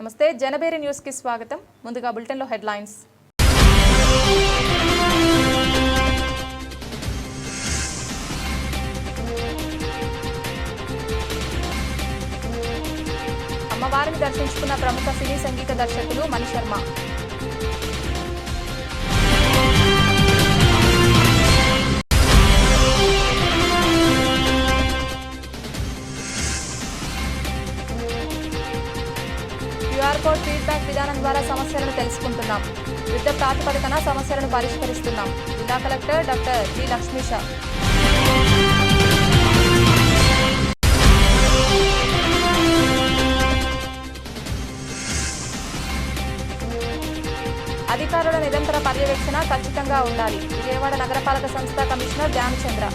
నమస్తే జనబేరి న్యూస్ కి స్వాగతం. ముందుగా బులెటిన్ లో హెడ్లైన్స్. అమ్మవారిని దర్శించుకున్న ప్రముఖ సినీ సంగీత దర్శకులు Mani Sharma. QR code feedback విధానం ద్వారా సమస్యలను తెలుసుకుంటున్నాం. యుద్ధ ప్రాతిపదికన సమస్యలను పరిష్కరిస్తున్నాం. జిల్లా కలెక్టర్ డాక్టర్ జి లక్ష్మీష. అధికారుల నిరంతర పర్యవేక్షణ ఖచ్చితంగా ఉండాలి. విజయవాడ నగరపాలక సంస్థ కమిషనర్ ధ్యానచంద్ర.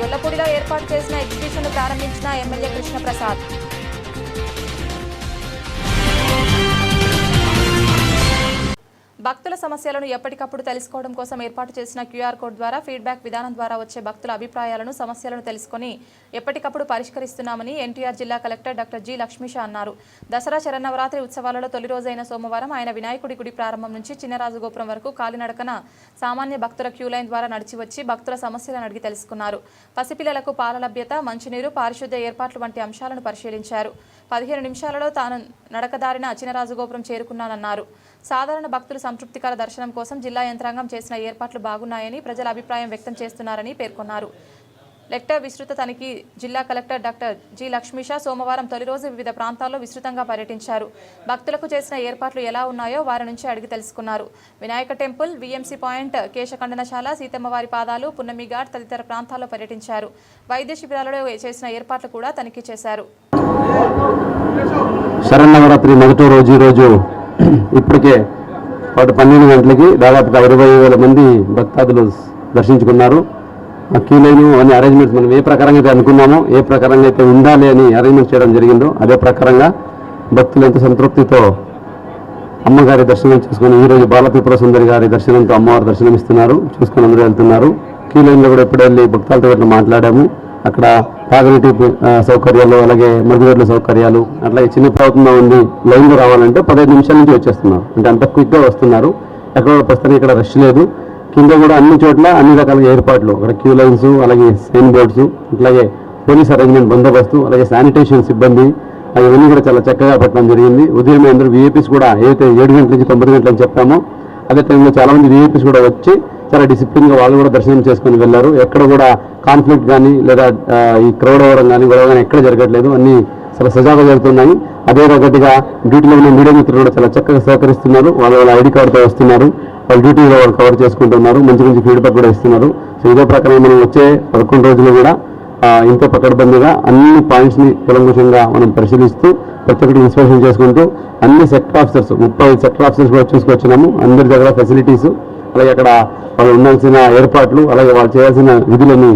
గొల్లపూడిలో ఏర్పాటు చేసిన ఎగ్జిబిషన్ ప్రారంభించిన ఎమ్మెల్యే కృష్ణప్రసాద్. భక్తుల సమస్యలను ఎప్పటికప్పుడు తెలుసుకోవడం కోసం ఏర్పాటు చేసిన క్యూఆర్ కోడ్ ద్వారా ఫీడ్బ్యాక్ విధానం ద్వారా వచ్చే భక్తుల అభిప్రాయాలను సమస్యలను తెలుసుకుని ఎప్పటికప్పుడు పరిష్కరిస్తున్నామని ఎన్టీఆర్ జిల్లా కలెక్టర్ డాక్టర్ జి లక్ష్మీష అన్నారు. దసరా శరన్నవరాత్రి ఉత్సవాలలో తొలి రోజైన సోమవారం ఆయన వినాయకుడి గుడి ప్రారంభం నుంచి చిన్నరాజు గోపురం వరకు కాలినడకన సామాన్య భక్తుల క్యూ లైన్ ద్వారా నడిచి వచ్చి భక్తుల సమస్యలను అడిగి తెలుసుకున్నారు. పసిపిల్లలకు పాల లభ్యత, మంచినీరు, పారిశుద్ధ్య ఏర్పాట్లు వంటి అంశాలను పరిశీలించారు. 15 నిమిషాలలో తాను నడకదారిన చిన్నరాజు గోపురం చేరుకున్నానన్నారు. సాధారణ భక్తులు సంతృప్తికర దర్శనం కోసం జిల్లా యంత్రాంగం చేసిన ఏర్పాట్లు బాగున్నాయని ప్రజల అభిప్రాయం వ్యక్తం చేస్తున్నారని పేర్కొన్నారు. లెక్టర్ విస్తృత తనిఖీ. జిల్లా కలెక్టర్ డాక్టర్ జి లక్ష్మీష సోమవారం తొలి రోజు వివిధ ప్రాంతాల్లో విస్తృతంగా పర్యటించారు. భక్తులకు చేసిన ఏర్పాట్లు ఎలా ఉన్నాయో వారి నుంచి అడిగి తెలుసుకున్నారు. వినాయక టెంపుల్, విఎంసీ పాయింట్, కేశఖండనశాల, సీతమ్మవారి పాదాలు, పున్నమి ఘాట్ తదితర ప్రాంతాల్లో పర్యటించారు. వైద్య శిబిరాలలో చేసిన ఏర్పాట్లు కూడా తనిఖీ చేశారు. శరన్నవరాత్రి మొదటి రోజు ఈరోజు ఇప్పటికే 12 గంటలకి దాదాపుగా 20,000 మంది భక్తాదులు దర్శించుకున్నారు. క్యూ లైన్ అన్ని అరేంజ్మెంట్స్ మనం ఏ ప్రకారంగా అయితే అనుకున్నామో, ఏ ప్రకారంగా అయితే ఉండాలి అని అరేంజ్మెంట్ చేయడం జరిగిందో అదే ప్రకారంగా భక్తులు ఎంత సంతృప్తితో అమ్మగారి దర్శనం చేసుకుని ఈరోజు బాలత్రిపుర సుందరి గారి దర్శనంతో అమ్మవారి దర్శనం ఇస్తున్నారు. చూసుకొని అందరూ వెళ్తున్నారు. క్యూ లైన్లో కూడా ఎప్పుడు వెళ్ళి భక్తులతో మాట్లాడాము. అక్కడ తాగునీటి సౌకర్యాలు, అలాగే మరుగుదొడ్ల సౌకర్యాలు, అట్లాగే చిన్న ప్రయత్నం ఉంది. లైన్లో రావాలంటే 15 నిమిషాల నుంచి వచ్చేస్తున్నారు. అంటే అంత క్విక్గా వస్తున్నారు. ఎక్కడ ప్రస్తుతానికి ఇక్కడ రష్ లేదు. కింద కూడా అన్ని చోట్ల అన్ని రకాల ఏర్పాట్లు, అక్కడ క్యూ లైన్స్, అలాగే సైన్ బోర్డ్స్, అట్లాగే పోలీస్ అరేంజ్మెంట్ బందోబస్తు, అలాగే శానిటేషన్ సిబ్బంది అవన్నీ కూడా చాలా చక్కగా పెట్టడం జరిగింది. ఉదయం అందరూ వీఐపీస్ కూడా ఏదైతే 7 గంటల నుంచి 9 గంటలని చెప్పామో అదే టైంలో చాలామంది వీఐపీస్ కూడా వచ్చి చాలా డిసిప్లిన్గా వాళ్ళు కూడా దర్శనం చేసుకుని వెళ్ళారు. ఎక్కడ కూడా కాన్ఫ్లిక్ట్ కానీ లేదా ఈ క్రౌడ్ అవ్వడం కానీ గొడవ కానీ ఎక్కడ జరగట్లేదు. అన్నీ చాలా సజావుగా జరుగుతున్నాయి. అదే రకటిగా డ్యూటీలో ఉన్న మీడియా మిత్రులు కూడా చాలా చక్కగా సహకరిస్తున్నారు. వాళ్ళ ఐడి కార్డుతో వస్తున్నారు. వాళ్ళ డ్యూటీలో వాళ్ళు కవర్ చేసుకుంటున్నారు. మంచి మంచి ఫీడ్బ్యాక్ కూడా ఇస్తున్నారు. సో ఇదే ప్రకారం మనం వచ్చే 11 రోజులు కూడా ఇంత పకడ్బందీగా అన్ని పాయింట్స్ని కులంకుశంగా మనం పరిశీలిస్తూ ప్రతి ఒక్కటి ఇన్స్పెక్షన్ చేసుకుంటూ అన్ని సెక్టర్ ఆఫీసర్స్ 35 సెక్టర్ ఆఫీసర్స్ కూడా చూసుకొచ్చినాము. అందరి దగ్గర ఫెసిలిటీస్, అలాగే అక్కడ వాళ్ళు ఉండాల్సిన ఏర్పాట్లు, అలాగే వాళ్ళు చేయాల్సిన విధులని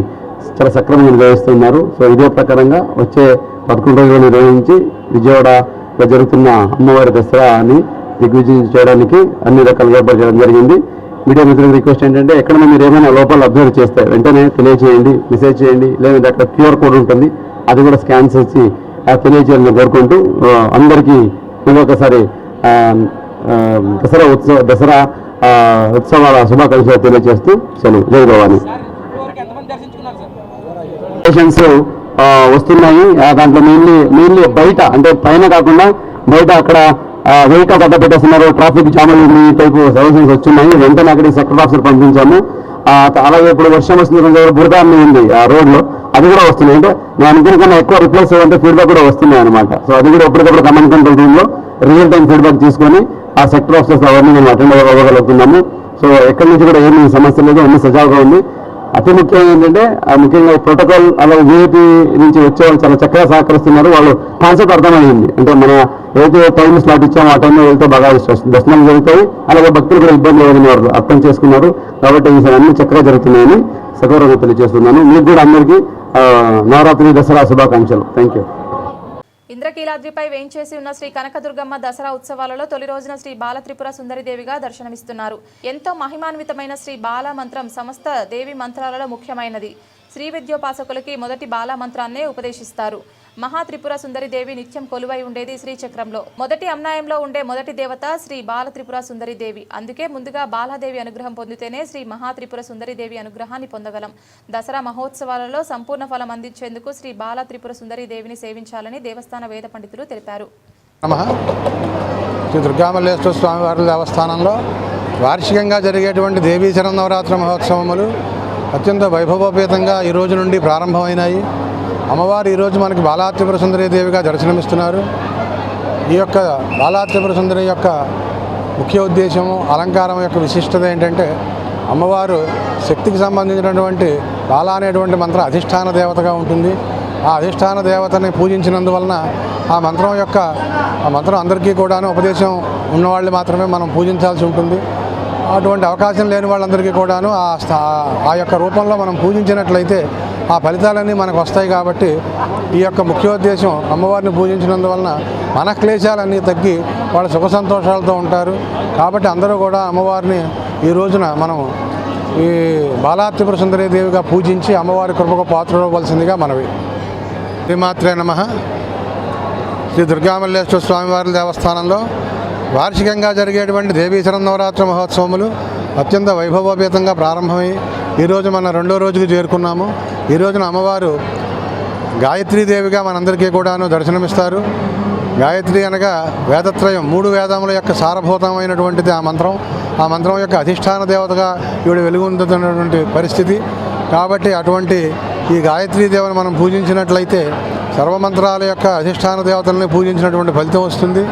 చాలా సక్రమంగా నిర్వహిస్తున్నారు. సో ఇదే ప్రకారంగా వచ్చే 11 రోజులు నిర్వహించి విజయవాడలో జరుగుతున్న అమ్మవారి దసరాని దిగ్విజయం చేయడానికి అన్ని రకాలుగా ఏర్పాటు చేయడం జరిగింది. మీడియా మిత్రులకు రిక్వెస్ట్ ఏంటంటే ఎక్కడైనా మీరు ఏమైనా లోపాలు అబ్జర్వ్ చేస్తే వెంటనే తెలియజేయండి, మెసేజ్ చేయండి. లేదంటే అక్కడ క్యూఆర్ కోడ్ ఉంటుంది, అది కూడా స్కాన్ చేసి తెలియజేయాలని కోరుకుంటూ అందరికీ ఇంకొకసారి దసరా ఉత్సవాల శుభాకాంక్షలు తెలియజేస్తూ సెలవు. జై భవాని. పేషెంట్స్ వస్తున్నాయి. దాంట్లో మెయిన్లీ బయట, అంటే పైన కాకుండా బయట అక్కడ వెహికల్ అడ్డ పెట్టేస్తున్నారు. ట్రాఫిక్ జామ్ టైపు సజెషన్స్ వచ్చినాయి. వెంటనే అక్కడికి సెక్టర్ ఆఫీసర్ పంపించాము. అలాగే ఇప్పుడు వర్షం వస్తుంది, బురద ఉంది ఆ రోడ్లో, అది కూడా వస్తున్నాయి. అంటే నేను అనుకున్న కన్నా ఎక్కువ రిప్లేస్ అంటే ఫీడ్బ్యాక్ కూడా వస్తున్నాయి అనమాట. సో అది కూడా ఎప్పటికప్పుడు కమాండ్ కంట్రోల్ రూమ్లో రియల్ టైం ఫీడ్బ్యాక్ తీసుకొని ఆ సెక్టర్ ఆఫీసర్స్ అవన్నీ మేము అటెండ్ అవ్వగలుగుతున్నాము. సో ఎక్కడి నుంచి కూడా ఏమీ సమస్య లేదు, అన్ని సజావుగా ఉంది. అతి ముఖ్యంగా ఏంటంటే ముఖ్యంగా ప్రోటోకాల్, అలాగే వీఐపీ నుంచి వచ్చే వాళ్ళు చాలా చక్కగా సహకరిస్తున్నారు. వాళ్ళు కాన్సెప్ట్ అర్థమైంది. అంటే మన ఏదైతే టైం స్లాట్ ఇచ్చామో ఆ టైంలో వెళ్తే బాగా దర్శనాలు జరుగుతాయి. అలాగే భక్తులు కూడా ఇబ్బంది లేదని వారు అర్థం చేసుకున్నారు. కాబట్టి ఈసారి అన్ని చక్కగా జరుగుతున్నాయని సగౌరవంగా తెలియజేస్తున్నాను. మీకు కూడా అందరికీ నవరాత్రి దసరా శుభాకాంక్షలు. Thank you. ఇంద్రకీలాద్రిపై వేంచేసి ఉన్న శ్రీ కనకదుర్గమ్మ దసరా ఉత్సవాలలో తొలి రోజున శ్రీ బాల త్రిపుర సుందరిదేవిగా దర్శనమిస్తున్నారు. ఎంతో మహిమాన్వితమైన శ్రీ బాల మంత్రం సమస్త దేవి మంత్రాలలో ముఖ్యమైనది. శ్రీ విద్యోపాసకులకి మొదటి బాల మంత్రాన్నే ఉపదేశిస్తారు. మహా త్రిపుర సుందరిదేవి నిత్యం కొలువై ఉండేది శ్రీచక్రంలో. మొదటి అమ్నాయంలో ఉండే మొదటి దేవత శ్రీ బాల త్రిపుర సుందరిదేవి. అందుకే ముందుగా బాలాదేవి అనుగ్రహం పొందితేనే శ్రీ మహా త్రిపుర సుందరిదేవి అనుగ్రహాన్ని పొందగలం. దసరా మహోత్సవాలలో సంపూర్ణ ఫలం అందించేందుకు శ్రీ బాల త్రిపుర సుందరిదేవిని సేవించాలని దేవస్థాన వేద పండితులు తెలిపారు. శ్రీ దుర్గామల్లేశ్వర స్వామివారి దేవస్థానంలో వార్షికంగా జరిగేటువంటి దేవీ శరన్నవరాత్రి మహోత్సవములు అత్యంత వైభవోపేతంగా ఈ రోజు నుండి ప్రారంభమైనాయి. అమ్మవారు ఈరోజు మనకి బాలా త్రిపుర సుందరీ దేవిగా దర్శనమిస్తున్నారు. ఈ యొక్క బాలా త్రిపుర సుందరి యొక్క ముఖ్య ఉద్దేశము, అలంకారం యొక్క విశిష్టత ఏంటంటే అమ్మవారు శక్తికి సంబంధించినటువంటి బాలా అనేటువంటి మంత్ర అధిష్టాన దేవతగా ఉంటుంది. ఆ అధిష్టాన దేవతని పూజించినందువలన ఆ మంత్రం అందరికీ కూడాను ఉపదేశం ఉన్నవాళ్ళు మాత్రమే మనం పూజించాల్సి ఉంటుంది. అటువంటి అవకాశం లేని వాళ్ళందరికీ కూడాను ఆ యొక్క రూపంలో మనం పూజించినట్లయితే ఆ ఫలితాలన్నీ మనకు వస్తాయి. కాబట్టి ఈ యొక్క ముఖ్యోద్దేశం అమ్మవారిని పూజించినందువలన మన క్లేశాలన్నీ తగ్గి వాళ్ళ సుఖ సంతోషాలతో ఉంటారు. కాబట్టి అందరూ కూడా అమ్మవారిని ఈ రోజున మనం ఈ బాలా త్రిపుర సుందరీ దేవిగా పూజించి అమ్మవారి కృపకు పాత్రవలసిందిగా మనవి. శ్రీమాత్రే నమః. శ్రీ దుర్గామల్లేశ్వర స్వామివారి దేవస్థానంలో వార్షికంగా జరిగేటువంటి దేవీ శరన్నవరాత్రి మహోత్సవములు అత్యంత వైభవోపేతంగా ప్రారంభమై ఈరోజు మన రెండో రోజుకి చేరుకున్నాము. ఈ రోజున అమ్మవారు గాయత్రీదేవిగా మనందరికీ కూడాను దర్శనమిస్తారు. గాయత్రి అనగా వేదత్రయం, 3 వేదముల యొక్క సారభూతమైనటువంటిది ఆ మంత్రం. ఆ మంత్రం యొక్క అధిష్టాన దేవతగా ఈవిడ వెలుగొందుతున్నటువంటి పరిస్థితి. కాబట్టి అటువంటి ఈ గాయత్రీదేవిని మనం పూజించినట్లయితే సర్వమంత్రాల యొక్క అధిష్టాన దేవతల్ని పూజించినటువంటి ఫలితం వస్తుంది.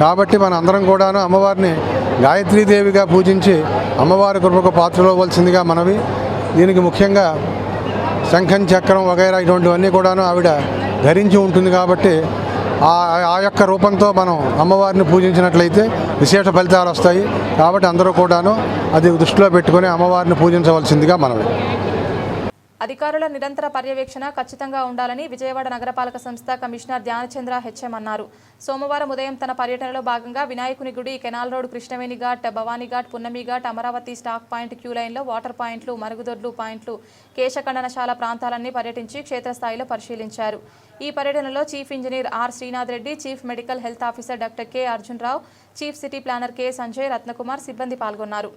కాబట్టి మన అందరం కూడాను అమ్మవారిని గాయత్రీదేవిగా పూజించి అమ్మవారి కృపకు పాత్రలవలసిందిగా మనవి. దీనికి ముఖ్యంగా శంఖం, చక్రం వగైరా ఇటువంటివన్నీ కూడాను ఆవిడ ధరించి ఉంటుంది. కాబట్టి ఆ యొక్క రూపంతో మనం అమ్మవారిని పూజించినట్లయితే విశేష ఫలితాలు వస్తాయి. కాబట్టి అందరూ కూడాను అది దృష్టిలో పెట్టుకొని అమ్మవారిని పూజించవలసిందిగా మనవి. అధికారుల నిరంతర పర్యవేక్షణ ఖచ్చితంగా ఉండాలని విజయవాడ నగరపాలక సంస్థ కమిషనర్ ధ్యానచంద్ర హెచ్ఎం అన్నారు. సోమవారం ఉదయం తన పర్యటనలో భాగంగా వినాయకుని గుడి, canal road, Krishnaveni ghat, Bhavani ghat, Punnami ghat, Amaravati stock point, queue లైన్లో వాటర్ పాయింట్లు, మరుగుదొడ్లు పాయింట్లు, కేశఖండనశాల ప్రాంతాలన్నీ పర్యటించి క్షేత్రస్థాయిలో పరిశీలించారు. ఈ పర్యటనలో chief engineer R Srinath Reddy, chief medical health officer doctor K Arjun Rao, chief city planner K Sanjay, Ratnakumar సిబ్బంది పాల్గొన్నారు.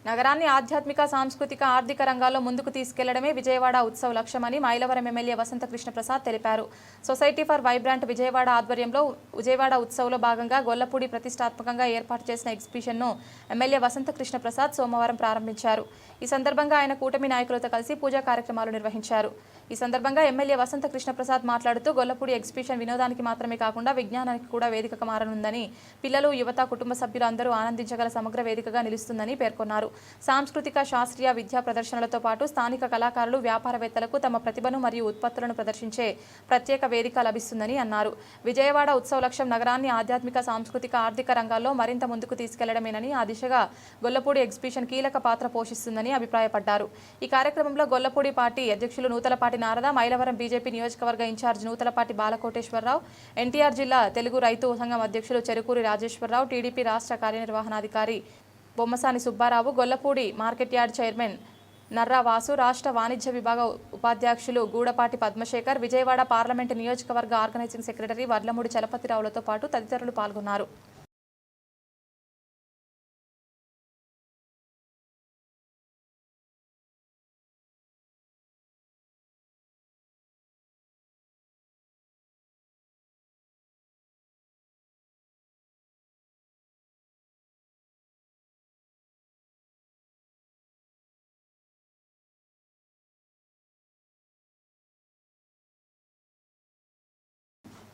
నగరాన్ని ఆధ్యాత్మిక, సాంస్కృతిక, ఆర్థిక రంగాల్లో ముందుకు తీసుకెళ్లడమే విజయవాడ ఉత్సవ లక్ష్యమని మైలవరం ఎమ్మెల్యే వసంత కృష్ణప్రసాద్ తెలిపారు. సొసైటీ ఫర్ వైబ్రాంట్ విజయవాడ ఆధ్వర్యంలో విజయవాడ ఉత్సవంలో భాగంగా గొల్లపూడి ప్రతిష్టాత్మకంగా ఏర్పాటు చేసిన ఎగ్జిబిషన్ను ఎమ్మెల్యే వసంత కృష్ణప్రసాద్ సోమవారం ప్రారంభించారు. ఈ సందర్భంగా ఆయన కూటమి నాయకులతో కలిసి పూజా కార్యక్రమాలు నిర్వహించారు. ఈ సందర్భంగా ఎమ్మెల్యే వసంత కృష్ణప్రసాద్ మాట్లాడుతూ గొల్లపూడి ఎగ్జిబిషన్ వినోదానికి మాత్రమే కాకుండా విజ్ఞానానికి కూడా వేదికగా మారనుందని, పిల్లలు, యువత, కుటుంబ సభ్యులు అందరూ ఆనందించగల సమగ్ర వేదికగా నిలుస్తుందని పేర్కొన్నారు. సాంస్కృతిక, శాస్త్రీయ, విద్యా ప్రదర్శనలతో పాటు స్థానిక కళాకారులు, వ్యాపారవేత్తలకు తమ ప్రతిభను మరియు ఉత్పత్తులను ప్రదర్శించే ప్రత్యేక వేదిక లభిస్తుందని అన్నారు. విజయవాడ ఉత్సవ లక్ష్యం నగరాన్ని ఆధ్యాత్మిక, సాంస్కృతిక, ఆర్థిక రంగాల్లో మరింత ముందుకు తీసుకెళ్లడమేనని, ఆ దిశగా గొల్లపూడి ఎగ్జిబిషన్ కీలక పాత్ర పోషిస్తుందని అభిప్రాయపడ్డారు. ఈ కార్యక్రమంలో గొల్లపూడి పార్టీ అధ్యక్షులు నూతలపాటి నారద, మైలవరం బీజేపీ నియోజకవర్గ ఇన్ఛార్జ్ నూతలపాటి బాలకోటేశ్వరరావు, ఎన్టీఆర్ జిల్లా తెలుగు రైతు సంఘం అధ్యక్షులు చెరుకూరి రాజేశ్వరరావు, టీడీపీ రాష్ట్ర కార్యనిర్వహణాధికారి Bommasani Subbarao, Gollapudi market yard chairman Narra Vasu, రాష్ట్ర వాణిజ్య విభాగ ఉపాధ్యక్షులు గూడపాటి పద్మశేఖర్, విజయవాడ పార్లమెంటు నియోజకవర్గ ఆర్గనైజింగ్ సెక్రటరీ వడ్లమూడి చలపతిరావులతో పాటు తదితరులు పాల్గొన్నారు.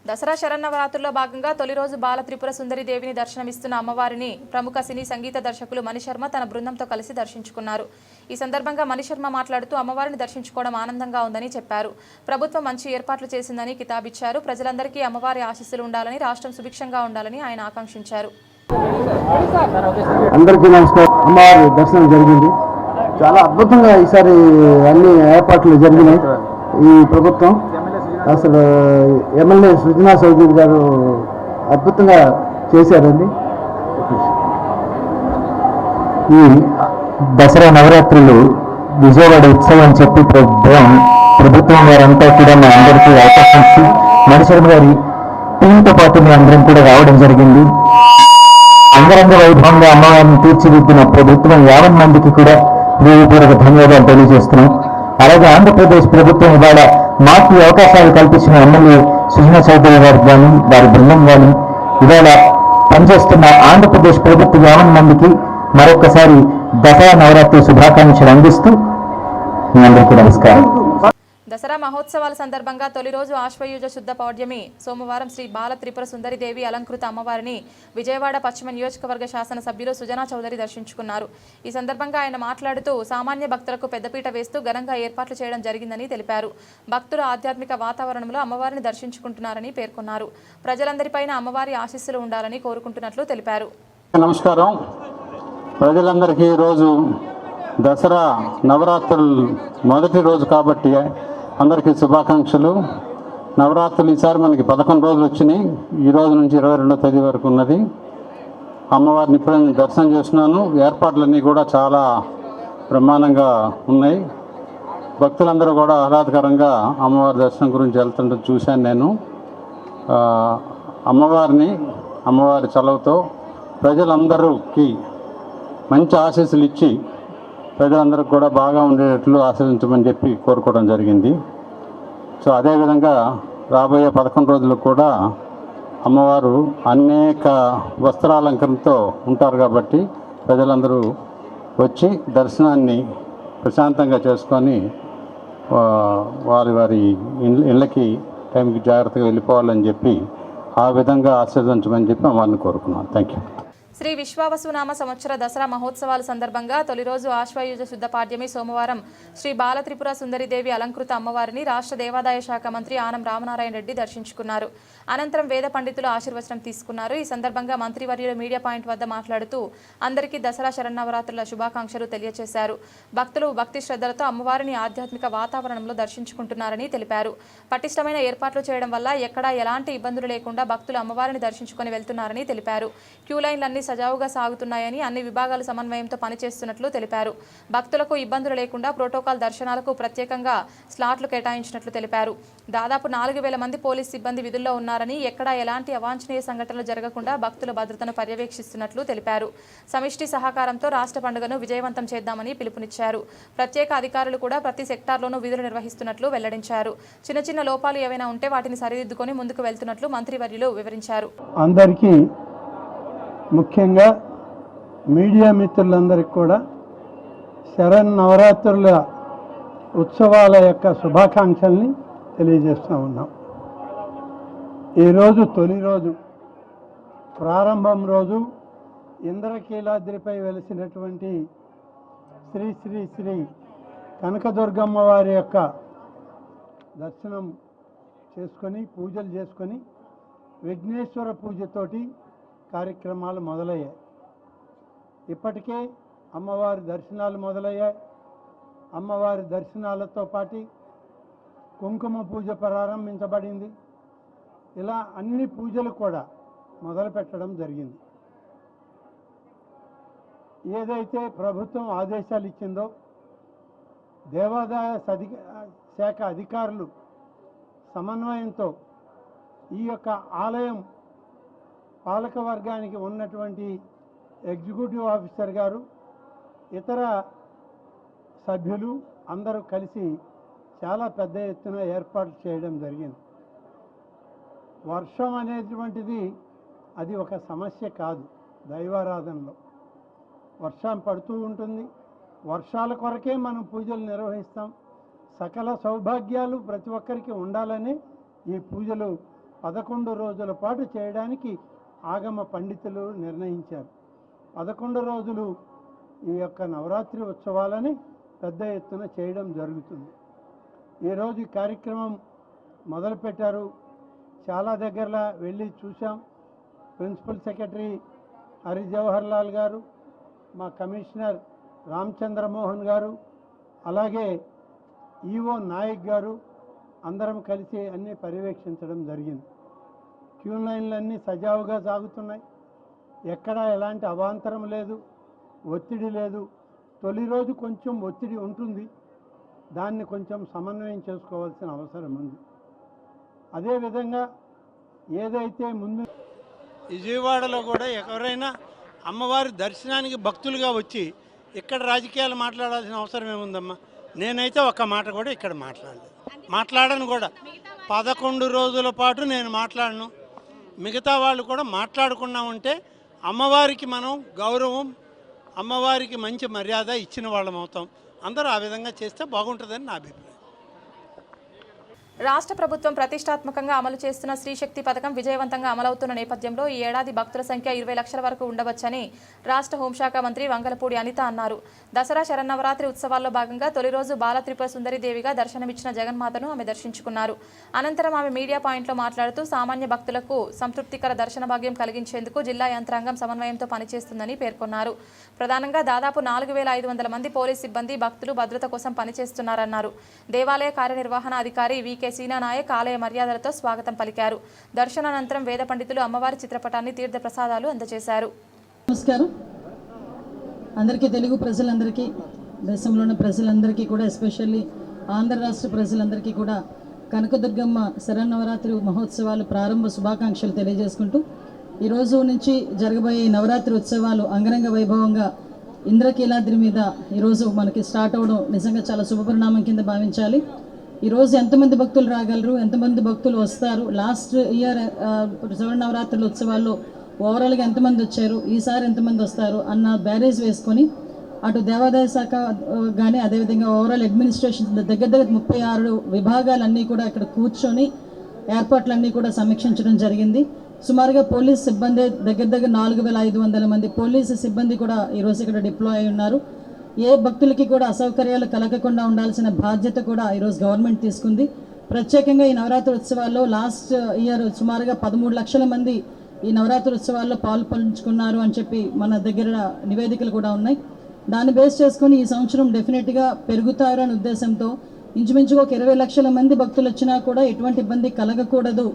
దసరా శరన్నవరాత్రుల్లో భాగంగా తొలి రోజు బాల త్రిపుర సుందరి దేవిని దర్శనమిస్తున్న అమ్మవారిని ప్రముఖ సినీ సంగీత దర్శకులు మణిశర్మ తన బృందంతో కలిసి దర్శించుకున్నారు. ఈ సందర్భంగా మణిశర్మ మాట్లాడుతూ అమ్మవారిని దర్శించుకోవడం ఆనందంగా ఉందని చెప్పారు. ప్రభుత్వం మంచి ఏర్పాట్లు చేసిందని కితాబిచ్చారు. ప్రజలందరికీ అమ్మవారి ఆశీస్సులు ఉండాలని, రాష్ట్రం సుభిక్షంగా ఉండాలని ఆయన ఆకాంక్షించారు. అందరికీ నమస్కారం. అమ్మవారి దర్శనం జరిగింది. చాలా అద్భుతంగా ఈసారి అన్ని ఏర్పాట్లు జరిగినాయి. ఈ ప్రభుత్వం అసలు ఎమ్మెల్యే సృజనా చౌదరి గారు అద్భుతంగా చేశారండి. ఈ దసరా నవరాత్రులు విజయవాడ ఉత్సవం అని చెప్పి ప్రభుత్వం వారంతా కూడా మా అందరికీ అవకాశం ఇచ్చి మణిశర్మ గారి టీంతో పాటు మీ అందరం కూడా రావడం జరిగింది. అంగరంగ వైభవంగా అమ్మవారిని తీర్చిదిద్దిన ప్రభుత్వం 50 మందికి కూడా హృదయపూర్వక ధన్యవాదాలు తెలియజేస్తున్నాం. అలాగే ఆంధ్రప్రదేశ్ ప్రభుత్వం ఇవాళ మాకు అవకాశాలు కల్పించిన ఎమ్మెల్యే సుజనా చౌదరి గారికి కానీ వారి బృందం కానీ ఇవాళ పనిచేస్తున్న ఆంధ్రప్రదేశ్ ప్రభుత్వ 50 మందికి మరొకసారి దసరా నవరాత్రి శుభాకాంక్షలు అందిస్తూ మీ అందరికీ నమస్కారం. దసరా మహోత్సవాల సందర్భంగా తొలి రోజు ఆశ్వయుజ శుద్ధ పౌర్ణమి సోమవారం శ్రీ బాల త్రిపుర సుందరి దేవి అలంకృత అమ్మవారిని విజయవాడ పశ్చిమ నియోజకవర్గ శాసన సభ్యులు సుజనా చౌదరి దర్శించుకున్నారు. ఈ సందర్భంగా ఆయన మాట్లాడుతూ సామాన్య భక్తులకు పెద్దపీట వేస్తూ ఘనంగా ఏర్పాట్లు చేయడం జరిగిందని తెలిపారు. భక్తులు ఆధ్యాత్మిక వాతావరణంలో అమ్మవారిని దర్శించుకుంటున్నారని పేర్కొన్నారు. ప్రజలందరిపైన అమ్మవారి ఆశీస్సులు ఉండాలని కోరుకుంటున్నట్లు తెలిపారు. నమస్కారం. ప్రజలందరికీ ఈరోజు దసరా నవరాత్రులు మొదటి రోజు కాబట్టి అందరికీ శుభాకాంక్షలు. నవరాత్రులు ఈసారి మనకి 11 రోజులు వచ్చినాయి. ఈ రోజు నుంచి 22వ తేదీ వరకు ఉన్నది. అమ్మవారిని ఇప్పుడే నేను దర్శనం చేస్తున్నాను. ఏర్పాట్లన్నీ కూడా చాలా బ్రహ్మాండంగా ఉన్నాయి. భక్తులందరూ కూడా ఆహ్లాదకరంగా అమ్మవారి దర్శనం గురించి వెళ్తుంటే చూశాను నేను. అమ్మవారి చలవుతో ప్రజలందరికీ మంచి ఆశీస్సులు ఇచ్చి ప్రజలందరికీ కూడా బాగా ఉండేటట్లు ఆశీర్వదించమని చెప్పి కోరుకోవడం జరిగింది. సో అదేవిధంగా రాబోయే 11 రోజులు కూడా అమ్మవారు అనేక వస్త్రాలంకరణతో ఉంటారు కాబట్టి ప్రజలందరూ వచ్చి దర్శనాన్ని ప్రశాంతంగా చేసుకొని వారి ఇళ్ళకి టైంకి జాగ్రత్తగా వెళ్ళిపోవాలని చెప్పి ఆ విధంగా ఆశీర్వదించమని చెప్పి అమ్మవారిని కోరుకున్నాను. Thank you. శ్రీ విశ్వావసునామ సంవత్సర దసరా మహోత్సవాల సందర్భంగా తొలి రోజు ఆశ్వయుజ శుద్ధ పాడ్యమి సోమవారం శ్రీ బాల త్రిపుర సుందరిదేవి అలంకృత అమ్మవారిని రాష్ట్ర దేవాదాయ శాఖ మంత్రి ఆనం రామనారాయణ రెడ్డి దర్శించుకున్నారు. అనంతరం వేద పండితులు ఆశీర్వచనం తీసుకున్నారు. ఈ సందర్భంగా మంత్రివర్యులు మీడియా పాయింట్ వద్ద మాట్లాడుతూ అందరికీ దసరా శరన్నవరాత్రుల శుభాకాంక్షలు తెలియజేశారు. భక్తులు భక్తి శ్రద్ధలతో అమ్మవారిని ఆధ్యాత్మిక వాతావరణంలో దర్శించుకుంటున్నారని తెలిపారు. పటిష్టమైన ఏర్పాట్లు చేయడం వల్ల ఎక్కడా ఎలాంటి ఇబ్బందులు లేకుండా భక్తులు అమ్మవారిని దర్శించుకొని వెళ్తున్నారని తెలిపారు. క్యూ లైన్లన్నీ సజావుగా సాగుతున్నాయని, అన్ని విభాగాలు సమన్వయంతో పనిచేస్తున్నట్లు తెలిపారు. భక్తులకు ఇబ్బందులు లేకుండా ప్రోటోకాల్ దర్శనాలకు ప్రత్యేకంగా స్లాట్లు కేటాయించినట్లు తెలిపారు. దాదాపు 4000 మంది పోలీస్ సిబ్బంది విధుల్లో ఉన్నారని, ఎక్కడా ఎలాంటి అవాంఛనీయ సంఘటనలు జరగకుండా భక్తుల భద్రతను పర్యవేక్షిస్తున్నట్లు తెలిపారు. సమిష్టి సహకారంతో రాష్ట్ర పండుగను విజయవంతం చేద్దామని పిలుపునిచ్చారు. ప్రత్యేక అధికారులు కూడా ప్రతి సెక్టార్లోనూ విధులు నిర్వహిస్తున్నట్లు వెల్లడించారు. చిన్న చిన్న లోపాలు ఏవైనా ఉంటే వాటిని సరిదిద్దుకొని ముందుకు వెళ్తున్నట్లు మంత్రివర్యులు వివరించారు. అందరికీ ముఖ్యంగా మీడియా మిత్రులందరికీ కూడా శరన్నవరాత్రుల ఉత్సవాల యొక్క శుభాకాంక్షల్ని తెలియజేస్తూ ఉన్నాం. ఈరోజు తొలి రోజు, ప్రారంభం రోజు ఇంద్రకీలాద్రిపై వెలిసినటువంటి శ్రీ శ్రీ శ్రీ కనకదుర్గమ్మ వారి యొక్క దర్శనం చేసుకొని పూజలు చేసుకొని విఘ్నేశ్వర పూజతోటి కార్యక్రమాలు మొదలయ్యాయి. ఇప్పటికే అమ్మవారి దర్శనాలు మొదలయ్యాయి. అమ్మవారి దర్శనాలతో పాటు కుంకుమ పూజ ప్రారంభించబడింది. ఇలా అన్ని పూజలు కూడా మొదలు పెట్టడం జరిగింది. ఏదైతే ప్రభుత్వం ఆదేశాలు ఇచ్చిందో దేవాదాయ శాఖ అధికారులు సమన్వయంతో ఈ యొక్క ఆలయం పాలక వర్గానికి ఉన్నటువంటి ఎగ్జిక్యూటివ్ ఆఫీసర్ గారు, ఇతర సభ్యులు అందరూ కలిసి చాలా పెద్ద ఎత్తున ఏర్పాట్లు చేయడం జరిగింది. వర్షం అనేటువంటిది అది ఒక సమస్య కాదు. దైవారాధనలో వర్షం పడుతూ ఉంటుంది. వర్షాల కొరకే మనం పూజలు నిర్వహిస్తాం. సకల సౌభాగ్యాలు ప్రతి ఒక్కరికి ఉండాలని ఈ పూజలు 11 రోజుల పాటు చేయడానికి ఆగమ పండితులు నిర్ణయించారు. 11 రోజులు ఈ యొక్క నవరాత్రి ఉత్సవాలని పెద్ద ఎత్తున చేయడం జరుగుతుంది. ఈరోజు ఈ కార్యక్రమం మొదలుపెట్టారు. చాలా దగ్గరలా వెళ్ళి చూసాం. ప్రిన్సిపల్ సెక్రటరీ హరి జవహర్ లాల్ గారు, మా కమిషనర్ రామచంద్రమోహన్ గారు, అలాగే ఈఓ నాయక్ గారు అందరం కలిసి అన్నీ పర్యవేక్షించడం జరిగింది. క్యూ లైన్లన్నీ సజావుగా సాగుతున్నాయి. ఎక్కడా ఎలాంటి అవాంతరం లేదు, ఒత్తిడి లేదు. తొలి రోజు కొంచెం ఒత్తిడి ఉంటుంది, దాన్ని కొంచెం సమన్వయం చేసుకోవాల్సిన అవసరం ఉంది. అదేవిధంగా ఏదైతే ముందు విజయవాడలో కూడా ఎవరైనా అమ్మవారి దర్శనానికి భక్తులుగా వచ్చి ఇక్కడ రాజకీయాలు మాట్లాడాల్సిన అవసరం ఏముందమ్మా? నేనైతే ఒక్క మాట కూడా ఇక్కడ మాట్లాడను కూడా. 11 రోజుల పాటు నేను మాట్లాడను. మిగతా వాళ్ళు కూడా మాట్లాడకుండా ఉంటే అమ్మవారికి మనం గౌరవం, అమ్మవారికి మంచి మర్యాద ఇచ్చిన వాళ్ళం అవుతాం. అందరూ ఆ విధంగా చేస్తే బాగుంటుందని నా అభిప్రాయం. రాష్ట్ర ప్రభుత్వం ప్రతిష్టాత్మకంగా అమలు చేస్తున్న శ్రీశక్తి పథకం విజయవంతంగా అమలవుతున్న నేపథ్యంలో ఈ ఏడాది భక్తుల సంఖ్య 20 లక్షల వరకు ఉండవచ్చని రాష్ట్ర హోంశాఖ మంత్రి వంగలపూడి అనిత అన్నారు. దసరా శరన్నవరాత్రి ఉత్సవాల్లో భాగంగా తొలి రోజు బాల త్రిపుర సుందరీదేవిగా దర్శనమిచ్చిన జగన్మాతను ఆమె దర్శించుకున్నారు. అనంతరం ఆమె మీడియా పాయింట్లో మాట్లాడుతూ సామాన్య భక్తులకు సంతృప్తికర దర్శన భాగ్యం కలిగించేందుకు జిల్లా యంత్రాంగం సమన్వయంతో పనిచేస్తుందని పేర్కొన్నారు. ప్రధానంగా దాదాపు 4500 మంది పోలీస్ సిబ్బంది భక్తులు భద్రత కోసం పనిచేస్తున్నారన్నారు. దేవాలయ కార్యనిర్వహణ అధికారి వికే సీనా నాయక్ ఆలయ మర్యాదలతో స్వాగతం పలికారు. దర్శనానంతరం వేద పండితులు అమ్మవారి చిత్రపటాన్ని తీర్థ ప్రసాదాలు అందజేశారు. నమస్కారం అందరికీ, తెలుగు ప్రజలందరికీ, దేశంలోని ప్రజలందరికీ కూడా, ఎస్పెషల్లీ ఆంధ్ర రాష్ట్ర ప్రజలందరికీ కూడా కనకదుర్గమ్మ శరన్నవరాత్రి మహోత్సవాలు ప్రారంభ శుభాకాంక్షలు తెలియజేసుకుంటూ ఈరోజు నుంచి జరగబోయే నవరాత్రి ఉత్సవాలు అంగరంగ వైభవంగా ఇంద్రకీలాద్రి మీద ఈరోజు మనకి స్టార్ట్ అవ్వడం నిజంగా చాలా శుభపరిణామం కింద భావించాలి. ఈరోజు ఎంతమంది భక్తులు రాగలరు, ఎంతమంది భక్తులు వస్తారు, లాస్ట్ ఇయర్ శరన్నవరాత్రుల ఉత్సవాల్లో ఓవరాల్గా ఎంతమంది వచ్చారు, ఈసారి ఎంతమంది వస్తారు అన్న బ్యారేజ్ వేసుకొని అటు దేవాదాయ శాఖ కానీ అదేవిధంగా ఓవరాల్ అడ్మినిస్ట్రేషన్ దగ్గర 36 విభాగాలన్నీ కూడా ఇక్కడ కూర్చొని ఏర్పాట్లన్నీ కూడా సమీక్షించడం జరిగింది. సుమారుగా పోలీస్ సిబ్బంది దగ్గర 4500 మంది పోలీసు సిబ్బంది కూడా ఈరోజు ఇక్కడ డిప్లాయ్ అయి ఉన్నారు. ఏ భక్తులకి కూడా అసౌకర్యాలు కలగకుండా ఉండాల్సిన బాధ్యత కూడా ఈరోజు గవర్నమెంట్ తీసుకుంది. ప్రత్యేకంగా ఈ నవరాత్రి ఉత్సవాల్లో లాస్ట్ ఇయర్ సుమారుగా 13 లక్షల మంది ఈ నవరాత్రి ఉత్సవాల్లో పాల్పంచుకున్నారు అని చెప్పి మన దగ్గర నివేదికలు కూడా ఉన్నాయి. దాన్ని బేస్ చేసుకొని ఈ సంవత్సరం డెఫినెట్గా పెరుగుతారు అనే ఉద్దేశంతో ఇంచుమించుగా ఒక 20 లక్షల మంది భక్తులు వచ్చినా కూడా ఎటువంటి ఇబ్బంది కలగకూడదు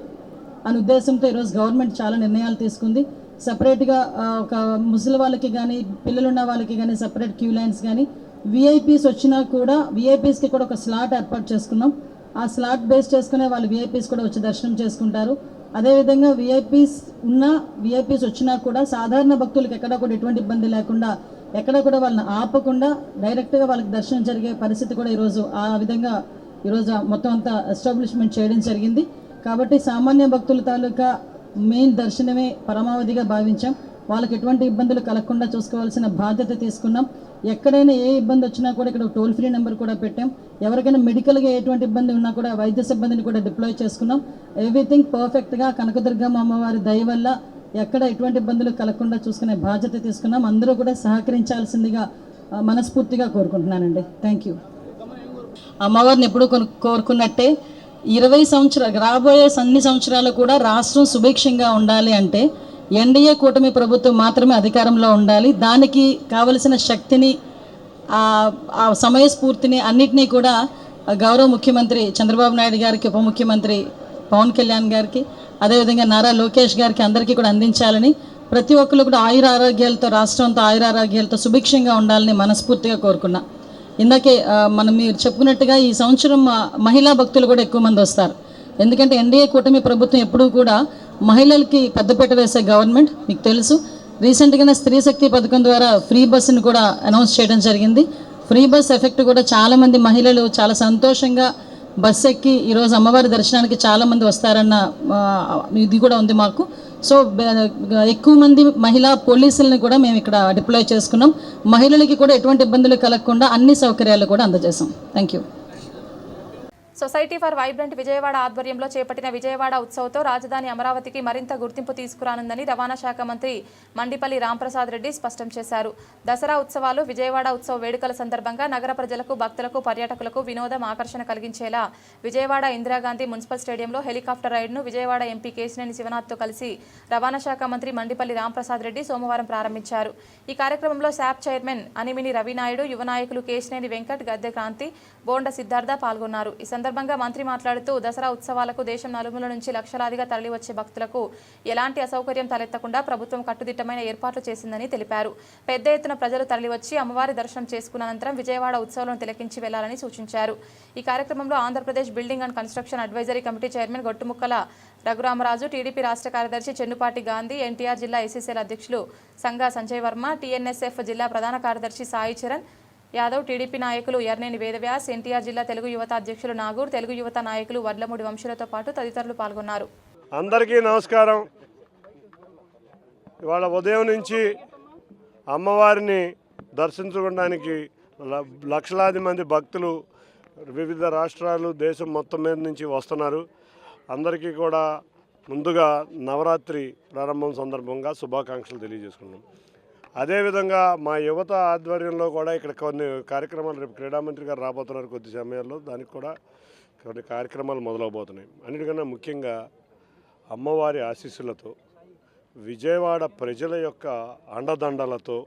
అనే ఉద్దేశంతో ఈరోజు గవర్నమెంట్ చాలా నిర్ణయాలు తీసుకుంది. సపరేట్గా ఒక ముసలి వాళ్ళకి కానీ పిల్లలున్న వాళ్ళకి కానీ సపరేట్ క్యూ లైన్స్ కానీ, విఐపీస్ వచ్చినా కూడా విఐపీస్కి కూడా ఒక స్లాట్ ఏర్పాటు చేసుకున్నాం. ఆ స్లాట్ బేస్ చేసుకునే వాళ్ళు విఐపీస్ కూడా వచ్చి దర్శనం చేసుకుంటారు. అదేవిధంగా విఐపీస్ వచ్చినా కూడా సాధారణ భక్తులకు ఎక్కడ కూడా ఎటువంటి ఇబ్బంది లేకుండా, ఎక్కడ కూడా వాళ్ళని ఆపకుండా డైరెక్ట్గా వాళ్ళకి దర్శనం జరిగే పరిస్థితి కూడా ఈరోజు ఆ విధంగా ఈరోజు మొత్తం అంతా ఎస్టాబ్లిష్మెంట్ చేయడం జరిగింది. కాబట్టి సామాన్య భక్తుల తాలూకా మెయిన్ దర్శనమే పరమావధిగా భావించాం. వాళ్ళకి ఎటువంటి ఇబ్బందులు కలగకుండా చూసుకోవాల్సిన బాధ్యత తీసుకున్నాం. ఎక్కడైనా ఏ ఇబ్బంది వచ్చినా కూడా ఇక్కడ టోల్ ఫ్రీ నెంబర్ కూడా పెట్టాం. ఎవరికైనా మెడికల్గా ఎటువంటి ఇబ్బంది ఉన్నా కూడా వైద్య సిబ్బందిని కూడా డిప్లాయ్ చేసుకున్నాం. ఎవ్రీథింగ్ పర్ఫెక్ట్గా కనకదుర్గమ్మ అమ్మవారి దయ వల్ల ఎక్కడ ఎటువంటి ఇబ్బందులు కలగకుండా చూసుకునే బాధ్యత తీసుకున్నాం. అందరూ కూడా సహకరించాల్సిందిగా మనస్ఫూర్తిగా కోరుకుంటున్నానండి. Thank you. అమ్మవారిని ఎప్పుడూ కోరుకున్నట్టే 20 సంవత్సరాలు రాబోయే అన్ని సంవత్సరాలు కూడా రాష్ట్రం సుభిక్షంగా ఉండాలి అంటే ఎన్డీఏ కూటమి ప్రభుత్వం మాత్రమే అధికారంలో ఉండాలి. దానికి కావలసిన శక్తిని, ఆ సమయస్ఫూర్తిని అన్నిటినీ కూడా గౌరవ ముఖ్యమంత్రి చంద్రబాబు నాయుడు గారికి, ఉప ముఖ్యమంత్రి పవన్ కళ్యాణ్ గారికి, అదేవిధంగా నారా లోకేష్ గారికి అందరికీ కూడా అందించాలని, ప్రతి ఒక్కరు కూడా ఆయురారోగ్యాలతో, రాష్ట్రంతో ఆయురారోగ్యాలతో సుభిక్షంగా ఉండాలని మనస్ఫూర్తిగా కోరుకున్నా. ఇందాకే మీరు చెప్పుకున్నట్టుగా ఈ సంవత్సరం మహిళా భక్తులు కూడా ఎక్కువ మంది వస్తారు. ఎందుకంటే ఎన్డీఏ కూటమి ప్రభుత్వం ఎప్పుడూ కూడా మహిళలకి పెద్దపీట వేసే గవర్నమెంట్. మీకు తెలుసు, రీసెంట్గానే స్త్రీ శక్తి పథకం ద్వారా ఫ్రీ బస్సును కూడా అనౌన్స్ చేయడం జరిగింది. ఫ్రీ బస్ ఎఫెక్ట్ కూడా చాలామంది మహిళలు చాలా సంతోషంగా బస్సు ఎక్కి ఈరోజు అమ్మవారి దర్శనానికి చాలామంది వస్తారన్న ఇది కూడా ఉంది మాకు. సో ఎక్కువ మంది మహిళా పోలీసులను కూడా మేము ఇక్కడ డిప్లాయ్ చేసుకున్నాం. మహిళలకి కూడా ఎటువంటి ఇబ్బందులు కలగకుండా అన్ని సౌకర్యాలు కూడా అందజేసాం. Thank you. Society for vibrant Vijayawada ఆధ్వర్యంలో చేపట్టిన విజయవాడ ఉత్సవ్తో రాజధాని అమరావతికి మరింత గుర్తింపు తీసుకురానుందని రవాణా శాఖ మంత్రి మండిపల్లి రాంప్రసాద్ రెడ్డి స్పష్టం చేశారు. దసరా ఉత్సవాలు విజయవాడ ఉత్సవ వేడుకల సందర్భంగా నగర ప్రజలకు, భక్తులకు, పర్యాటకులకు వినోదం, ఆకర్షణ కలిగించేలా విజయవాడ ఇందిరాగాంధీ మున్సిపల్ స్టేడియంలో హెలికాప్టర్ రైడ్ను విజయవాడ ఎంపీ కేశినేని శివనాథ్తో కలిసి రవాణా శాఖ మంత్రి మండిపల్లి రాంప్రసాద్ రెడ్డి సోమవారం ప్రారంభించారు. ఈ కార్యక్రమంలో శాప్ చైర్మన్ అనిమిని రవినాయుడు, యువ నాయకులు కేశినేని వెంకట్, గద్దె క్రాంతి, బోండ సిద్ధార్థ పాల్గొన్నారు. ఈ సందర్భంగా మంత్రి మాట్లాడుతూ దసరా ఉత్సవాలకు దేశం నలుమూల నుంచి లక్షలాదిగా తరలివచ్చే భక్తులకు ఎలాంటి అసౌకర్యం తలెత్తకుండా ప్రభుత్వం కట్టుదిట్టమైన ఏర్పాట్లు చేసిందని తెలిపారు. పెద్ద ఎత్తున ప్రజలు తరలివచ్చి అమ్మవారి దర్శనం చేసుకున్న అనంతరం విజయవాడ ఉత్సవాలను తిలకించి వెళ్లాలని సూచించారు. ఈ కార్యక్రమంలో Andhra Pradesh building and construction advisory committee chairman Gottumukkala Raghuramaraju, TDP రాష్ట్ర కార్యదర్శి చెన్నుపాటి గాంధీ, ఎన్టీఆర్ జిల్లా ఎస్సీసీఎల్ అధ్యక్షులు సంగా సంజయ్ వర్మ, టీఎన్ఎస్ఎఫ్ జిల్లా ప్రధాన కార్యదర్శి సాయి చరణ్ యాదవ్, టీడీపీ నాయకులు ఎర్నేని వేదవ్యాస్, ఎన్టీఆర్ జిల్లా తెలుగు యువత అధ్యక్షులు నాగూర్, తెలుగు యువత నాయకులు వడ్లమూడి వంశులతో పాటు తదితరులు పాల్గొన్నారు. అందరికీ నమస్కారం. ఇవాళ ఉదయం నుంచి అమ్మవారిని దర్శించుకోవడానికి లక్షలాది మంది భక్తులు వివిధ రాష్ట్రాలు, దేశం మొత్తం మీద నుంచి వస్తున్నారు. అందరికీ కూడా ముందుగా నవరాత్రి ప్రారంభం సందర్భంగా శుభాకాంక్షలు తెలియజేసుకున్నాం. అదేవిధంగా మా యువత ఆధ్వర్యంలో కూడా ఇక్కడ కొన్ని కార్యక్రమాలు, రేపు క్రీడామంత్రి గారు రాబోతున్నారు కొద్ది సమయాల్లో, దానికి కూడా కొన్ని కార్యక్రమాలు మొదలవబోతున్నాయి. అన్నిటికన్నా ముఖ్యంగా అమ్మవారి ఆశీస్సులతో, విజయవాడ ప్రజల యొక్క అండదండలతో,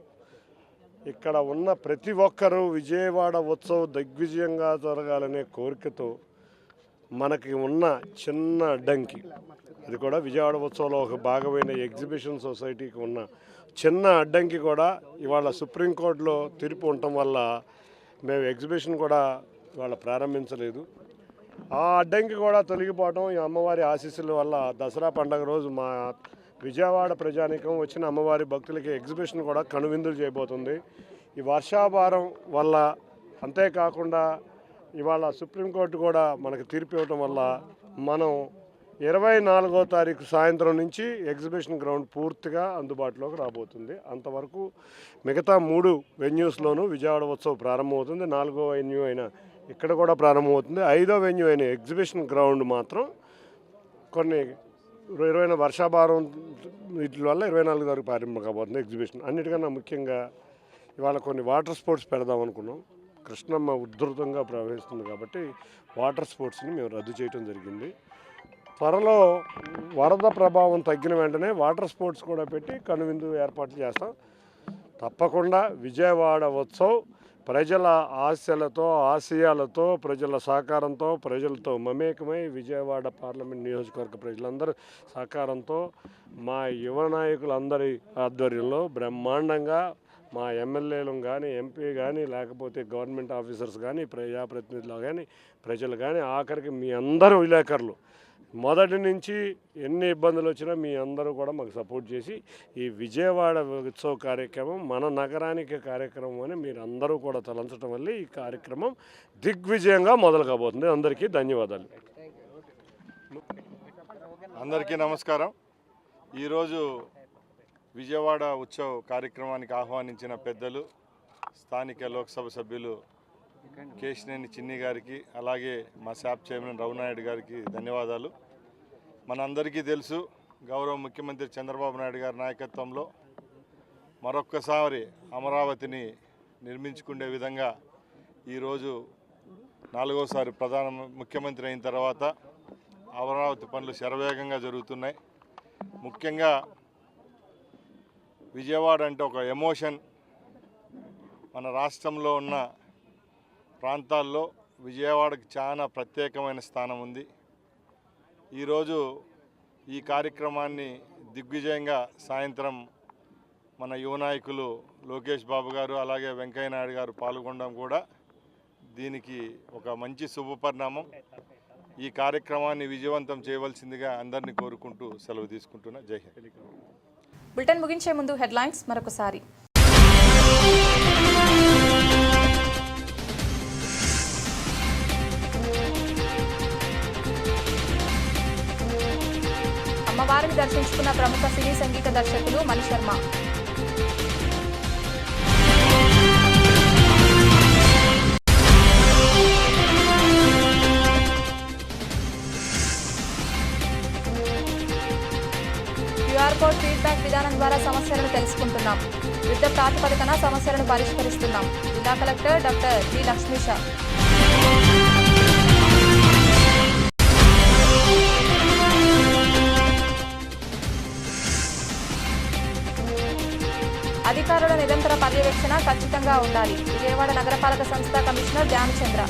ఇక్కడ ఉన్న ప్రతి ఒక్కరూ విజయవాడ ఉత్సవం దిగ్విజయంగా జరగాలనే కోరికతో మనకి ఉన్న చిన్న అడ్డంకి, అది కూడా విజయవాడ ఉత్సవంలో ఒక భాగమైన ఎగ్జిబిషన్ సొసైటీకి ఉన్న చిన్న అడ్డంకి కూడా ఇవాళ సుప్రీంకోర్టులో తీర్పు ఉండటం వల్ల మేము ఎగ్జిబిషన్ కూడా ఇవాళ ప్రారంభించలేదు. ఆ అడ్డంకి కూడా తొలగిపోవడం ఈ అమ్మవారి ఆశీస్సుల వల్ల దసరా పండుగ రోజు మా విజయవాడ ప్రజానీకం వచ్చిన అమ్మవారి భక్తులకి ఎగ్జిబిషన్ కూడా కనువిందులు చేయబోతుంది. ఈ వర్షాభారం వల్ల, అంతేకాకుండా ఇవాళ సుప్రీంకోర్టు కూడా మనకు తీర్పు ఇవ్వటం వల్ల మనం 24వ తారీఖు సాయంత్రం నుంచి ఎగ్జిబిషన్ గ్రౌండ్ పూర్తిగా అందుబాటులోకి రాబోతుంది. అంతవరకు మిగతా 3 వెన్యూస్లోనూ విజయవాడ ఉత్సవం ప్రారంభమవుతుంది. 4వ వెన్యూ అయిన ఇక్కడ కూడా ప్రారంభమవుతుంది. 5వ వెన్యూ అయిన ఎగ్జిబిషన్ గ్రౌండ్ మాత్రం కొన్ని వర్షాభారం వీటి వల్ల 24 తారీఖు ప్రారంభం కాబోతుంది ఎగ్జిబిషన్. అన్నిటికన్నా ముఖ్యంగా ఇవాళ కొన్ని వాటర్ స్పోర్ట్స్ పెడదాం అనుకున్నాం. కృష్ణమ్మ ఉధృతంగా ప్రవహిస్తుంది కాబట్టి వాటర్ స్పోర్ట్స్ని మేము రద్దు చేయడం జరిగింది. త్వరలో వరద ప్రభావం తగ్గిన వెంటనే వాటర్ స్పోర్ట్స్ కూడా పెట్టి కనువిందు ఏర్పాట్లు చేస్తాం. తప్పకుండా విజయవాడ ఉత్సవ్ ప్రజల ఆశలతో, ఆశయాలతో, ప్రజల సహకారంతో, ప్రజలతో మమేకమై విజయవాడ పార్లమెంట్ నియోజకవర్గ ప్రజలందరూ సహకారంతో, మా యువ నాయకులందరి ఆధ్వర్యంలో బ్రహ్మాండంగా మా ఎమ్మెల్యేలు కానీ, ఎంపీ కానీ, లేకపోతే గవర్నమెంట్ ఆఫీసర్స్ కానీ, ప్రజాప్రతినిధులు కానీ, ప్రజలు కానీ, ఆఖరికి మీ అందరూ విలేకరులు మొదటి నుంచి ఎన్ని ఇబ్బందులు వచ్చినా మీ అందరూ కూడా మాకు సపోర్ట్ చేసి ఈ విజయవాడ ఉత్సవ కార్యక్రమం మన నగరానికి కార్యక్రమం అని మీరు అందరూ కూడా తలంచడం వల్ల ఈ కార్యక్రమం దిగ్విజయంగా మొదలు కాబోతుంది. అందరికీ ధన్యవాదాలు. అందరికీ నమస్కారం. ఈరోజు విజయవాడ ఉత్సవ కార్యక్రమానికి ఆహ్వానించిన పెద్దలు, స్థానిక లోక్సభ సభ్యులు కేశినేని చిన్ని గారికి, అలాగే మా శాప్ చైర్మన్ రఘునాయుడు గారికి ధన్యవాదాలు. మనందరికీ తెలుసు, గౌరవ ముఖ్యమంత్రి చంద్రబాబు నాయుడు గారి నాయకత్వంలో మరొక్కసారి అమరావతిని నిర్మించుకునే విధంగా ఈరోజు 4వసారి ప్రధాన ముఖ్యమంత్రి అయిన తర్వాత అమరావతి పనులు శరవేగంగా జరుగుతున్నాయి. ముఖ్యంగా విజయవాడ అంటే ఒక ఎమోషన్. మన రాష్ట్రంలో ఉన్న ప్రాంతాల్లో విజయవాడకి చాలా ప్రత్యేకమైన స్థానం ఉంది. ఈరోజు ఈ కార్యక్రమాన్ని దిగ్విజయంగా సాయంత్రం మన యువ నాయకులు లోకేష్ బాబు గారు, అలాగే వెంకయ్య నాయుడు గారు పాల్గొనడం కూడా దీనికి ఒక మంచి శుభపరిణామం. ఈ కార్యక్రమాన్ని విజయవంతం చేయవలసిందిగా అందరినీ కోరుకుంటూ సెలవు తీసుకుంటున్నా. జై హింద్. బులెటిన్ ముగించే ముందు హెడ్లైన్స్ మరొకసారి. అమ్మవారిని దర్శించుకున్న ప్రముఖ సినీ సంగీత దర్శకులు మణిశర్మ. చేస్తున్నాం. యుద్ధ ప్రాతిపదికన సమస్యలను పరిష్కరిస్తున్నాం. జిల్లా కలెక్టర్ డాక్టర్ జి లక్ష్మీష. అధికారుల నిరంతర పర్యవేక్షణ ఖచ్చితంగా ఉండాలి. విజయవాడ నగరపాలక సంస్థ కమిషనర్ ధ్యానచంద్ర.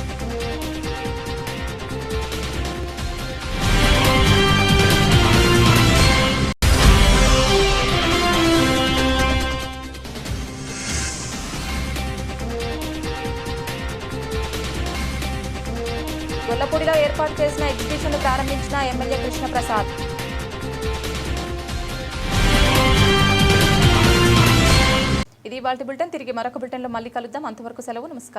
గొల్లపూడిలో ఏర్పాటు చేసిన ఎగ్జిబిషన్ ప్రారంభించిన ఎమ్మెల్యే కృష్ణప్రసాద్. ఇది ఇవాల్టి బులెటిన్. తిరిగి మరొక బులెటిన్లో మళ్ళీ కలుద్దాం. అంతవరకు సెలవు. నమస్కారం.